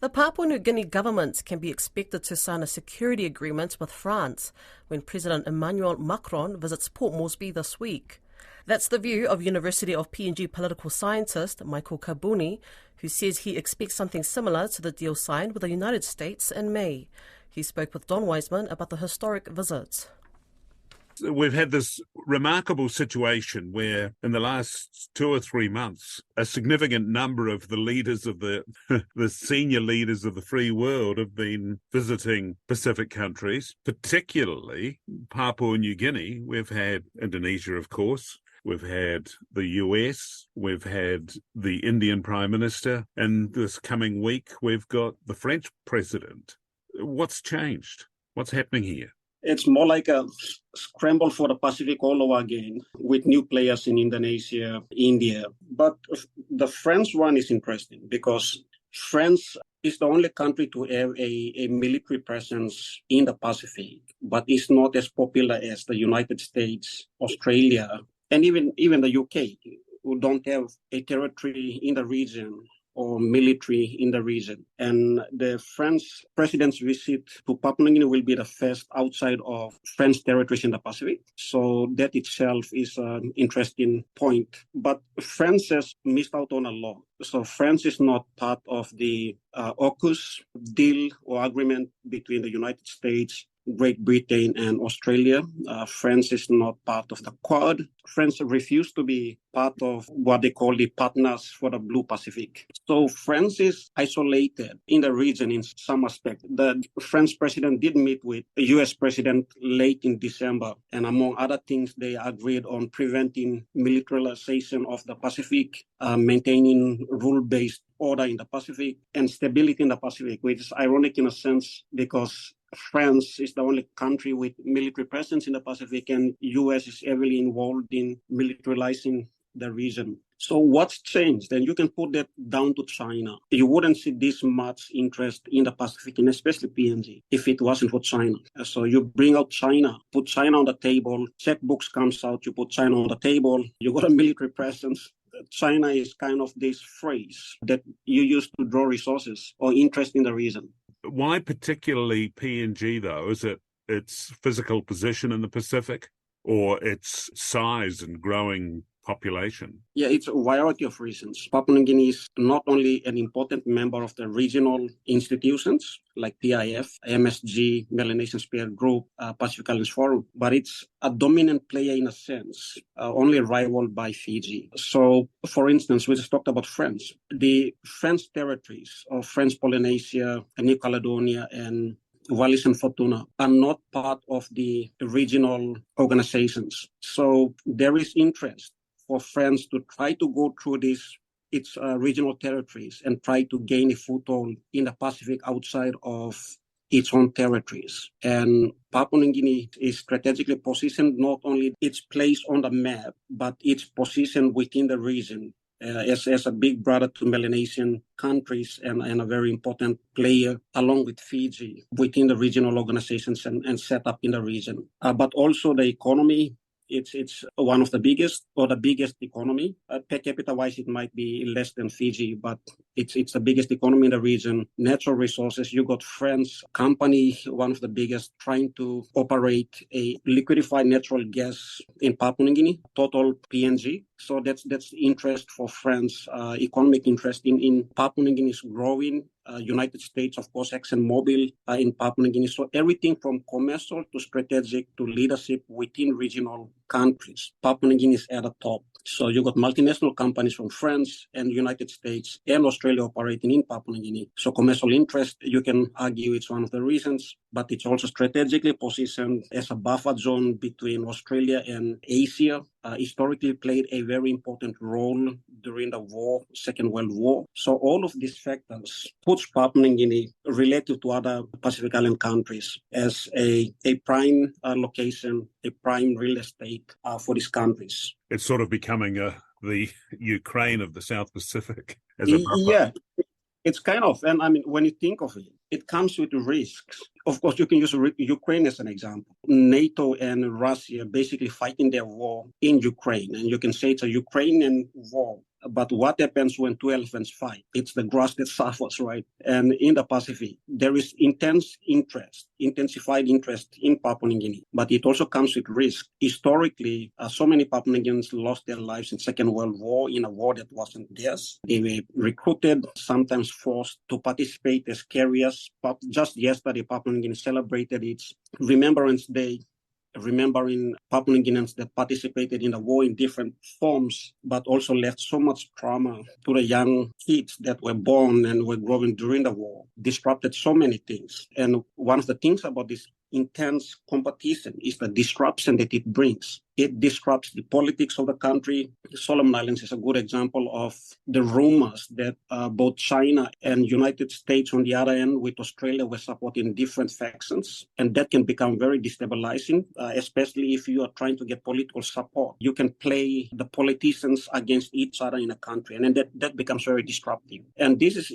The Papua New Guinea government can be expected to sign a security agreement with France when President Emmanuel Macron visits Port Moresby this week. That's the view of University of PNG political scientist Michael Kabuni, who says he expects something similar to the deal signed with the United States in May. He spoke with Don Wiseman about the historic visit. We've had this remarkable situation where in the last 2 or 3 months, a significant number of the leaders of the senior leaders of the free world have been visiting Pacific countries, particularly Papua New Guinea. We've had Indonesia, of course. We've had the US, we've had the Indian Prime Minister, and this coming week we've got the French President. What's changed? What's happening here? It's more like a scramble for the Pacific all over again with new players in Indonesia, India. But the French one is interesting because France is the only country to have a military presence in the Pacific, but it's not as popular as the United States, Australia, and even the UK, who don't have a territory in the region or military in the region. And the French president's visit to Papua New Guinea will be the first outside of French territories in the Pacific. So that itself is an interesting point. But France has missed out on a lot. So France is not part of the AUKUS deal or agreement between the United States, Great Britain and Australia. France is not part of the Quad. France refused to be part of what they call the Partners for the Blue Pacific. So France is isolated in the region in some aspect. The French president did meet with the US president late in December, and among other things, they agreed on preventing militarization of the Pacific, maintaining rule-based order in the Pacific, and stability in the Pacific, which is ironic in a sense because France is the only country with military presence in the Pacific, and US is heavily involved in militarizing the region. So what's changed? And you can put that down to China. You wouldn't see this much interest in the Pacific, and especially PNG, if it wasn't for China. So you bring out China, put China on the table, checkbooks comes out, you put China on the table, you got a military presence. China is kind of this phrase that you use to draw resources or interest in the region. Why particularly PNG, though? Is it its physical position in the Pacific or its size and growing population? Yeah, it's a variety of reasons. Papua New Guinea is not only an important member of the regional institutions like PIF, MSG, Melanesian Spear Group, Pacific Islands Forum, but it's a dominant player in a sense, only rivaled by Fiji. So, for instance, we just talked about France. The French territories of French Polynesia, New Caledonia, and Wallis and Futuna are not part of the regional organizations. So there is interest for France to try to go through its regional territories and try to gain a foothold in the Pacific outside of its own territories. And Papua New Guinea is strategically positioned, not only its place on the map, but its position within the region as a big brother to Melanesian countries and a very important player along with Fiji within the regional organizations and set up in the region. But also the economy. It's one of the biggest or the biggest economy. Per capita wise, it might be less than Fiji, but it's the biggest economy in the region. Natural resources, you got French company, one of the biggest, trying to operate a liquefied natural gas in Papua New Guinea, total PNG. So that's interest for France, economic interest in Papua New Guinea is growing. United States, of course, ExxonMobil in Papua New Guinea. So everything from commercial to strategic to leadership within regional countries. Papua New Guinea is at the top. So you got multinational companies from France and United States and Australia operating in Papua New Guinea. So commercial interest, you can argue it's one of the reasons, but it's also strategically positioned as a buffer zone between Australia and Asia. Historically played a very important role during the war, Second World War. So all of these factors puts Papua New Guinea relative to other Pacific Island countries as a prime location, a prime real estate for these countries. It's sort of becoming the Ukraine of the South Pacific as a buffer. Yeah, it's kind of, and I mean, when you think of it, it comes with risks. Of course, you can use Ukraine as an example. NATO and Russia basically fighting their war in Ukraine, and you can say it's a Ukrainian war. But what happens when two elephants fight? It's the grass that suffers, right? And in the Pacific, there is intensified interest in Papua New Guinea, but it also comes with risk. Historically, so many Papua New Guineans lost their lives in Second World War, in a war that wasn't theirs. They were recruited, sometimes forced to participate as carriers. But just yesterday, Papua New Guinea celebrated its Remembrance Day, remembering Papua New Guineans that participated in the war in different forms, but also left so much trauma to the young kids that were born and were growing during the war, disrupted so many things. And one of the things about this intense competition is the disruption that it brings. It disrupts the politics of the country. Solomon Islands is a good example of the rumors that both China and United States on the other end with Australia were supporting different factions. And that can become very destabilizing, especially if you are trying to get political support. You can play the politicians against each other in a country, and then that becomes very disruptive. And this is,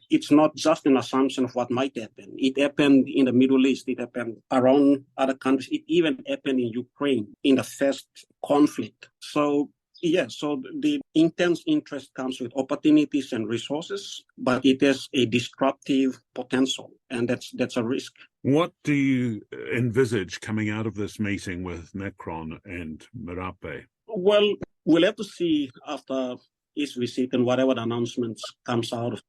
it's not just an assumption of what might happen. It happened in the Middle East. It happened around other countries. It even happened in Ukraine in the first conflict. So the intense interest comes with opportunities and resources, but it has a disruptive potential, and that's a risk. What do you envisage coming out of this meeting with Macron and Marape? Well, we'll have to see after his visit and whatever the announcements comes out of it.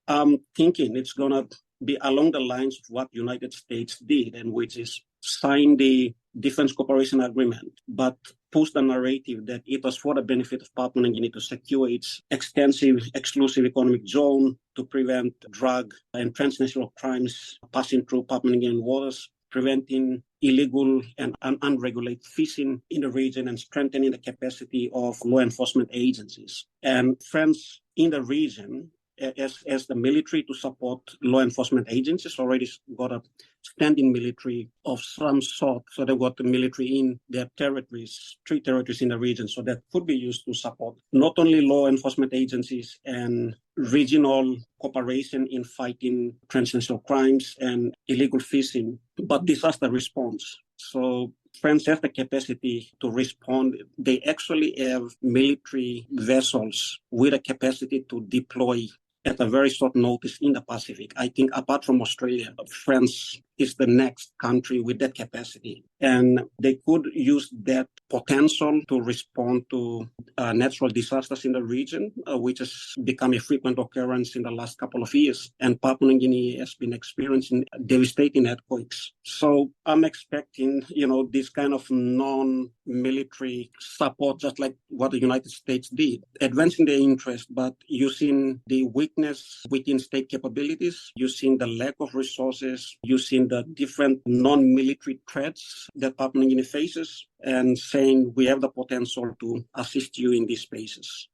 I'm thinking it's going to be along the lines of what United States did, and which is sign the Defense Cooperation Agreement, but push the narrative that it was for the benefit of Papua New Guinea to secure its extensive exclusive economic zone, to prevent drug and transnational crimes passing through Papua New Guinean waters, preventing illegal and unregulated fishing in the region, and strengthening the capacity of law enforcement agencies. And friends in the region, as the military to support law enforcement agencies, already got a standing military of some sort. So they've got the military in their territories, 3 territories in the region. So that could be used to support not only law enforcement agencies and regional cooperation in fighting transnational crimes and illegal fishing, but disaster response. So France has the capacity to respond. They actually have military vessels with a capacity to deploy at a very short notice in the Pacific. I think apart from Australia, France is the next country with that capacity. And they could use that potential to respond to natural disasters in the region, which has become a frequent occurrence in the last couple of years. And Papua New Guinea has been experiencing devastating earthquakes. So I'm expecting, this kind of non-military support, just like what the United States did, advancing their interest, but using the weakness within state capabilities, using the lack of resources, using the different non-military threats that Papua New Guinea faces, and saying we have the potential to assist you in these spaces.